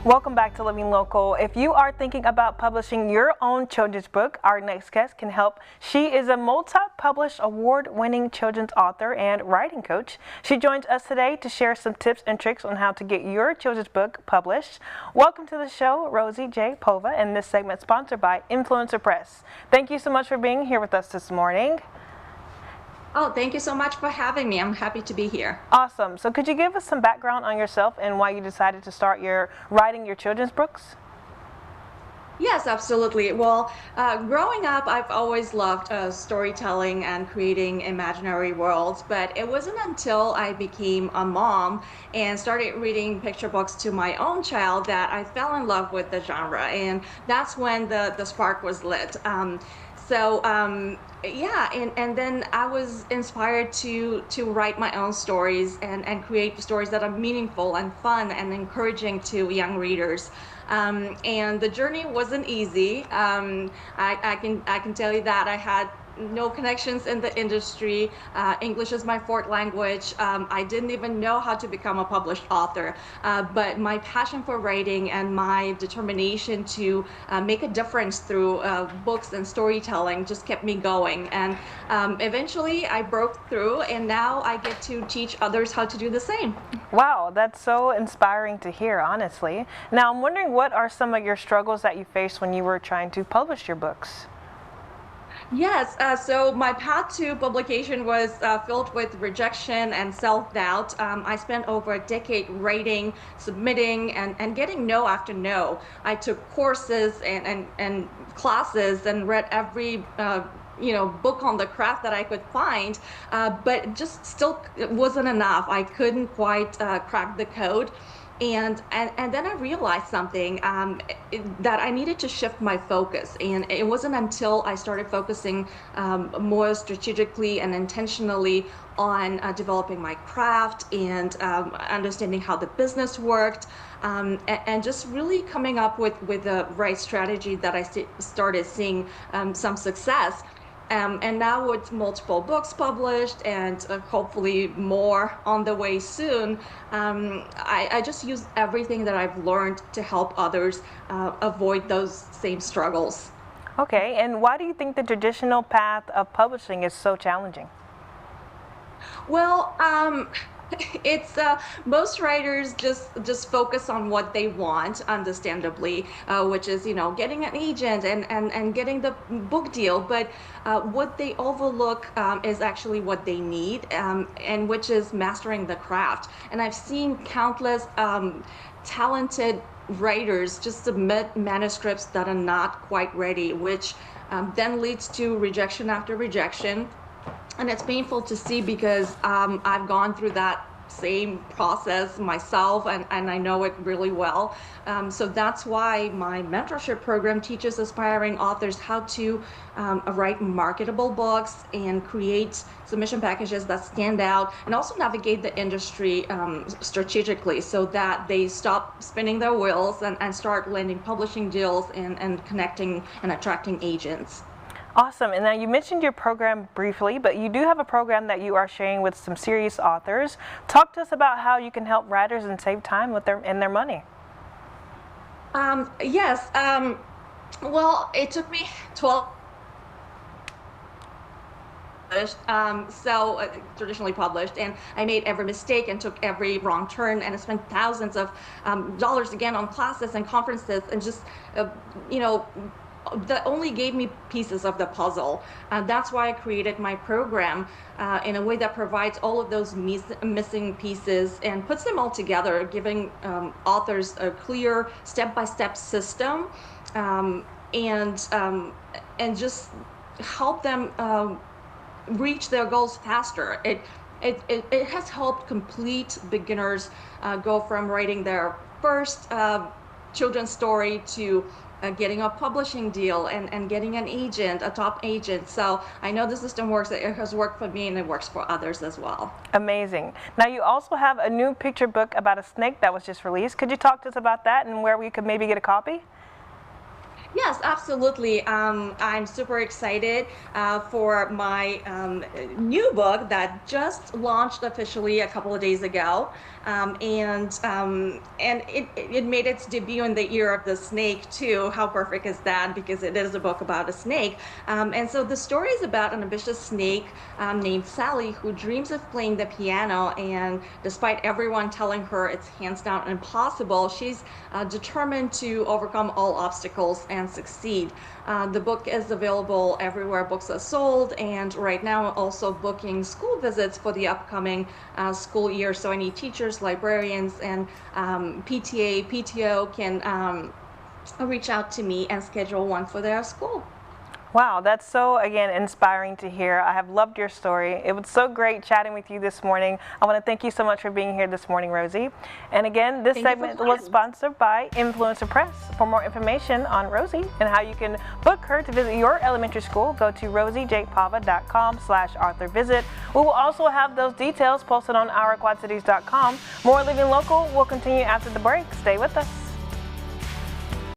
Welcome back to Living Local. If you are thinking about publishing your own children's book, our next guest can help. She is a multi-published award-winning children's author and writing coach. She joins us today to share some tips and tricks on how to get your children's book published. Welcome to the show, Rosie J. Pova, and this segment sponsored by Influencer Press. Thank you so much for being here with us this morning. Oh, thank you so much for having me. I'm happy to be here. Awesome. So could you give us some background on yourself and why you decided to start writing your children's books? Yes, absolutely. Well, growing up, I've always loved storytelling and creating imaginary worlds, but it wasn't until I became a mom and started reading picture books to my own child that I fell in love with the genre, and that's when the spark was lit. Yeah, and then I was inspired to write my own stories and create stories that are meaningful and fun and encouraging to young readers. And the journey wasn't easy. I can tell you that I had no connections in the industry. English is my fourth language. I didn't even know how to become a published author, but my passion for writing and my determination to make a difference through books and storytelling just kept me going. And eventually I broke through, and now I get to teach others how to do the same. Wow, that's so inspiring to hear, honestly. Now I'm wondering, what are some of your struggles that you faced when you were trying to publish your books? Yes, so my path to publication was filled with rejection and self-doubt. I spent over a decade writing, submitting, and getting no after no. I took courses and classes and read every book on the craft that I could find, but just still it wasn't enough. I couldn't quite crack the code. And then I realized something, that I needed to shift my focus. And it wasn't until I started focusing more strategically and intentionally on developing my craft and understanding how the business worked, and just really coming up with the right strategy that I started seeing some success. And now with multiple books published and hopefully more on the way soon, I just use everything that I've learned to help others avoid those same struggles. Okay, and why do you think the traditional path of publishing is so challenging? Well, it's most writers just focus on what they want, understandably, which is getting an agent and getting the book deal. But what they overlook is actually what they need, and which is mastering the craft. And I've seen countless talented writers just submit manuscripts that are not quite ready, which then leads to rejection after rejection. And it's painful to see because I've gone through that same process myself, and I know it really well. So that's why my mentorship program teaches aspiring authors how to write marketable books and create submission packages that stand out, and also navigate the industry strategically so that they stop spinning their wheels and start landing publishing deals and connecting and attracting agents. Awesome. And now you mentioned your program briefly, but you do have a program that you are sharing with some serious authors. Talk to us about how you can help writers and save time with their money. Yes. Well, it took me 12. Traditionally published, and I made every mistake and took every wrong turn, and I spent thousands of dollars again on classes and conferences, and just that only gave me pieces of the puzzle. That's why I created my program in a way that provides all of those missing pieces and puts them all together, giving authors a clear step-by-step system, and just help them reach their goals faster. It has helped complete beginners go from writing their first children's story to getting a publishing deal and getting an agent, a top agent. So I know the system works. It has worked for me, and it works for others as well. Amazing. Now you also have a new picture book about a snake that was just released. Could you talk to us about that and where we could maybe get a copy? Yes, absolutely. I'm super excited for my new book that just launched officially a couple of days ago, and it made its debut in the year of the snake too. How perfect is that? Because it is a book about a snake, and so the story is about an ambitious snake named Sally who dreams of playing the piano, and despite everyone telling her it's hands down impossible, she's determined to overcome all obstacles and succeed. The book is available everywhere books are sold, and right now also booking school visits for the upcoming school year. So any teachers, librarians, and PTA, PTO can reach out to me and schedule one for their school. Wow, that's so, again, inspiring to hear. I have loved your story. It was so great chatting with you this morning. I want to thank you so much for being here this morning, Rosie. And again, this Thank you for segment was having me. sponsored by Influencer Press. For more information on Rosie and how you can book her to visit your elementary school, go to rosiejakepava.com/author visit. We will also have those details posted on ourquadcities.com. More Living Local will continue after the break. Stay with us.